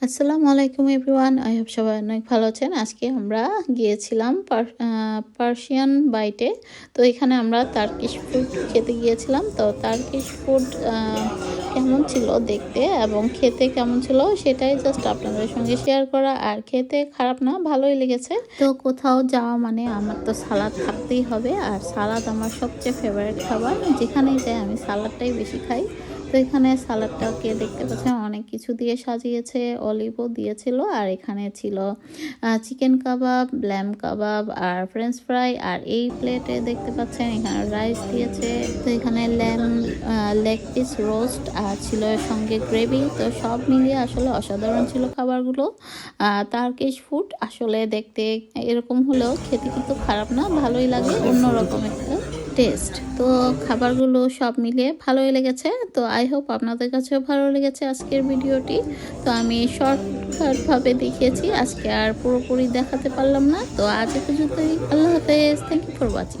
আসসালামু আলাইকুম everyone. I hope সবাই অনেক ভালো আছেন। আজকে আমরা গিয়েছিলাম পার্সিয়ান বাইটে। তো এখানে আমরা টার্কিশ ফুড খেতে গিয়েছিলাম। তো টার্কিশ ফুড কেমন ছিল দেখতে এবং খেতে কেমন ছিল সেটাই জাস্ট আপনাদের সঙ্গে শেয়ার করা। আর খেতে খারাপ না, ভালোই লেগেছে। তো কোথাও যাওয়া মানে আমার তো সালাদ থাকতেই হবে, আর সালাদ আমার সবচেয়ে ফেভারিট খাবার। যেখানেই যাই আমি সালাদটাই বেশি খাই। তো এখানে সালাডটাকে দেখতে পাচ্ছেন অনেক কিছু দিয়ে সাজিয়েছে, অলিভও দিয়েছিল, আর এখানে ছিল চিকেন কাবাব, ল্যাম কাবাব আর ফ্রেঞ্চ ফ্রাই। আর এই প্লেটে দেখতে পাচ্ছেন এখানে রাইস দিয়েছে। তো এখানে লেগ পিস রোস্ট আর ছিল এর সঙ্গে গ্রেভি। তো সব মিলিয়ে আসলে অসাধারণ ছিল খাবারগুলো। টার্কিশ ফুড আসলে দেখতে এরকম হলেও খেতে কিন্তু খারাপ না, ভালোই লাগে, অন্যরকম একটা টেস্ট। তো খাবারগুলো সব মিলিয়ে ভালোই লেগেছে। তো আই হোপ আপনাদের কাছেও ভালো লেগেছে আজকের ভিডিওটি। তো আমি শর্টকাটভাবে দেখিয়েছি, আজকে আর পুরোপুরি দেখাতে পারলাম না। তো আজ এ পর্যন্তই। আল্লাহ হাফেজ। Thank you for watching.